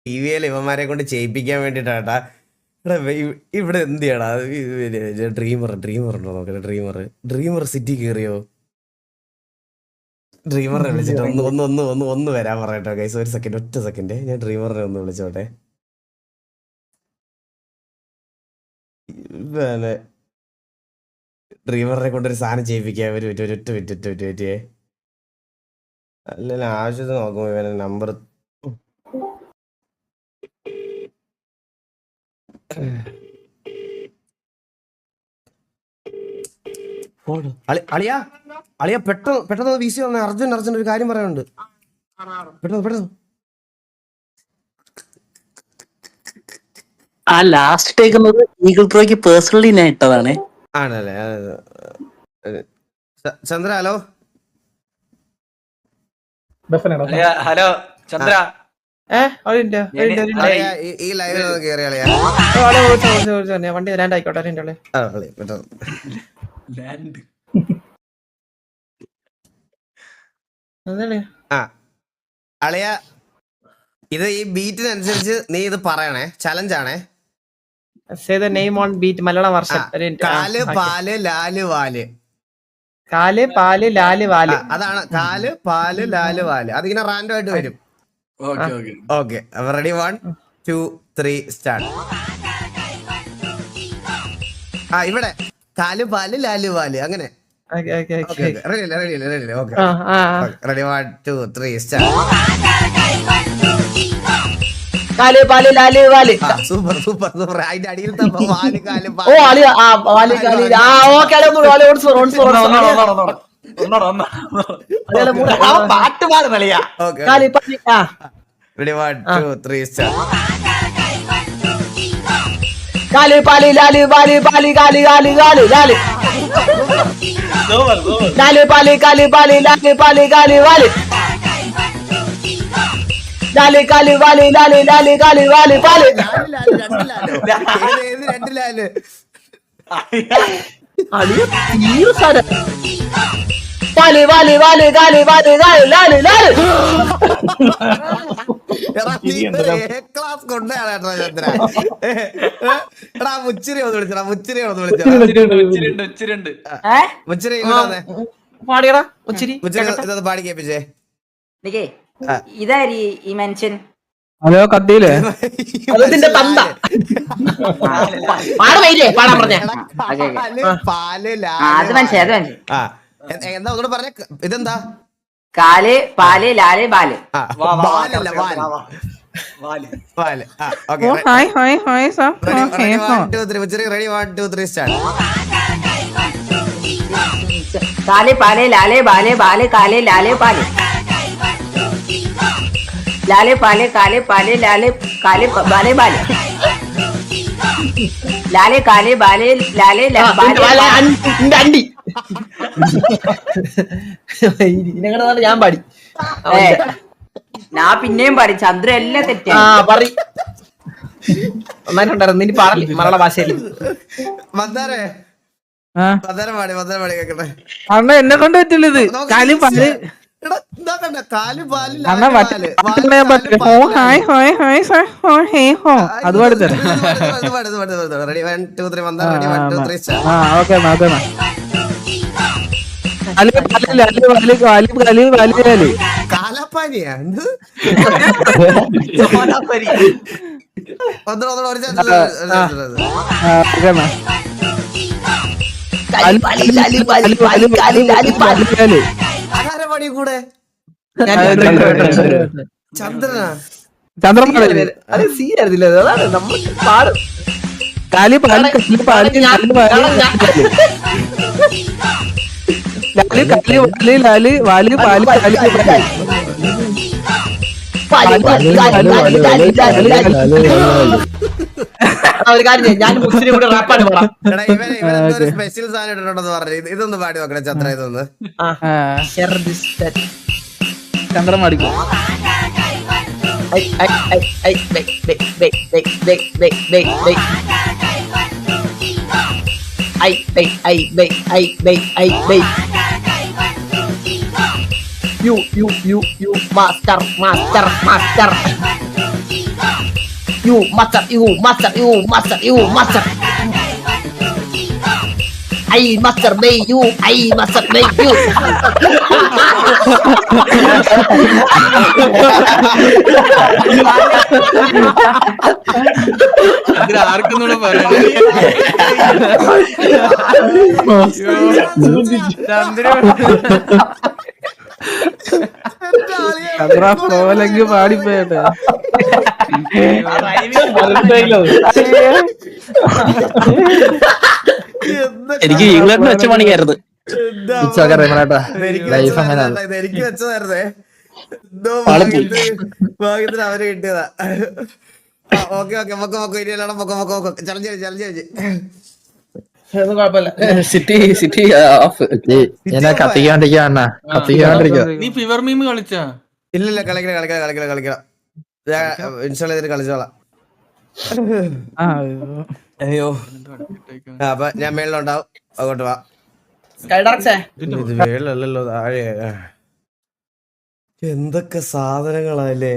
ടിവിയിൽ ഇവന്മാരെ കൊണ്ട് ചെയ്യിപ്പിക്കാൻ വേണ്ടിട്ടാട്ടാ. ഇവിടെ എന്ത് ചെയ്യടാ? ഡ്രീമർ ഉണ്ടോ നോക്കട്ടെ. ഡ്രീമർ സിറ്റി കയറിയോ? ഡ്രീമറിനെ വിളിച്ചിട്ട് ഒന്ന് വരാൻ പറയട്ടോ ഗൈസ്. ഒരു സെക്കൻഡ്, ഒറ്റ സെക്കൻഡ്. ഞാൻ ഡ്രീമറിനെ ഒന്ന് വിളിച്ചോട്ടെ. ഡ്രീമറിനെ കൊണ്ടൊരു സാധനം ചെയ്യിപ്പിക്കാൻ ഒരു ഒറ്റ പറ്റിയേ. അല്ല ആവശ്യത്തിന് നോക്കുമ്പോ ഇവനെ നമ്പർ അളിയാ പെട്ടെന്ന് വീസി വന്നേ. അർജുൻ ഒരു കാര്യം പറയാനുണ്ട്. പെട്ടെന്ന് ആ ലാസ്റ്റ് ടേക്കുന്നത് ഈഗിൾ പ്രോയ്ക്ക് പേഴ്സണലി ഞാൻ ഇട്ടതാണ്. ആണല്ലേ? ചന്ദ്ര ഹലോ. ഹലോ ചന്ദ്ര, ഈ ലൈവിൽ കേറി അളിയാ. വണ്ടി ലാൻഡ് ആയിക്കോട്ടെ. അളിയ ഇത് ഈ ബീറ്റിനനുസരിച്ച് നീ ഇത് പറയണേ. ചലഞ്ചാണേ. നെയിം ഓൺ ബീറ്റ് മലയാളം വർഷം. കാല് പാല് ലാല് വാല്. കാല് പാല് ലാല് വാല്. അതാണ് കാല് പാല് ലാല് വാല്. അതിങ്ങനെ റാൻഡം ആയിട്ട് വരും. ഓക്കെ അപ്പൊ റെഡി 1 2 3 സ്റ്റാർട്ട്. ഇവിടെ കാല് പാല് ലാല് വാല് അങ്ങനെ. Ready okay. Ready 1 2 3 start. കാല് പാല് ലാല് വാല്. സൂപ്പർ അതിന്റെ അടിയിൽ വാല് കാല് ഓ അളിയ വാല് കാല്. പാട്ട് പാടുന്നളിയ. Ready 1 2 3 start. കാല് പാല് ലാല് വാല് പാല് കാല് കാല് കാല് ലാല്. ലാല് പാല് കാല് പാല് ലാല് പാല് കാല് വാല്. ലാല് കാല് വാല് ലാല് ലാല് കാല് വാല് പാല്. രണ്ട് ലാല്. പാല് വാല് വാല് കാല് വാല് കാല് ലാല് ലാല്. ക്ലാസ് കൊണ്ടാണ് ചന്ദ്ര. എടാ മുച്ചിരി ഒന്ന് വിളിച്ചടാ. മുച്ചിരി പാടിയടാ. മുച്ചിരി ഇതൊന്ന് പാടി കേൾപ്പിച്ചേ. ഇതാരി ഈ മനുഷ്യൻ. ഹലോ കത്തിയില്ലേ? അതിന്റെ തന്ത പാടാൻ പറഞ്ഞ പാല് അത് മനസ്സിലായി അത് മനസ്സിലായി. എന്താ ഒന്നുകൂടെ പറഞ്ഞ? ഇതെന്താ? കാല് പാല് ലാല് ബാല്. ബാലല്ല വാല്. Ready 1 2 3 start. കാല് പാല് ലാല് ബാല് ബാല് കാല് ലാല് പാല്. ലാല് പാല് കാല് പാല് ലാല് കാല് ബാല് ബാല്. ലാല് കാല് ബാല് ലാല് അണ്ടി. ഞാൻ പാടി. ഞാൻ പിന്നെയും പാടി. ചന്ദ്ര എല്ലാം തെറ്റാ. നന്നായിട്ടുണ്ടായിരുന്നു. ഇനി പാടല്ലേ മലയാള ഭാഷയിൽ. അണ്ണ എന്നെ കൊണ്ട് പറ്റില്ല ഇത്. കാല് പാല് അത് പാടിത്തരാം. കാലപ്പാനിയാ പണി കൂടെ ചന്ദ്രനാ. ചന്ദ്രൻ അത് സീനായിരുന്നില്ല. അതാണ് നമ്മൾക്ക് പാടും. കാലി പാല് കാലി പാല് ലാല് ലാല് വാല് പാല് കാലി ഒരു കാര്യം ഞാൻ മുസ്ലിം കൂടെ റാപ്പാണ് പാടാം. സ്പെഷ്യൽ സാധനം ഇട്ടിട്ടുണ്ടെന്ന് പറഞ്ഞു. ഇതൊന്ന് പാടി നോക്കണം ചന്ദ്ര. ഇതൊന്ന് ചന്ദ്രൻ പാടിക്കോ. You master you master, you master, you master, you master. I master me, you, I master me, you. ആർക്കൊന്നൂടെ പറയണേ പോലെങ്കിൽ പാടിപ്പോയട്ടെ എനിക്ക് ഈഗിളിനെ വെച്ച പണിയായിരുന്നു. ലൈഫ് അങ്ങനെ എനിക്ക് വെച്ചതായിരുന്നേ. എന്തോ ആളെപ്പോയി. ഭാഗ്യത്തിന് അവര് കിട്ടിയതാ. ഓക്കെ ഓക്കെ മൊക്ക ഇരിയല്ലാണ് മൊക്ക ചലഞ്ച് സിറ്റി ഓഫ്. എന്നെ കത്തിക്കാണ്ടിരിക്കാ കത്തിക്കാണ്ടിരിക്കുക. നീ ഫിവർ മീം കളിച്ചാ? ഇല്ലില്ല കളിക്കണം ഇൻസ്റ്റാൾ ചെയ്തിട്ട് കളിച്ചോളാം. അയ്യോ അപ്പൊ ഞാൻ മേളിലുണ്ടാവും, അങ്ങോട്ട് വാ. ഇത് മേളിലല്ലോ താഴെ. എന്തൊക്കെ സാധനങ്ങളല്ലേ.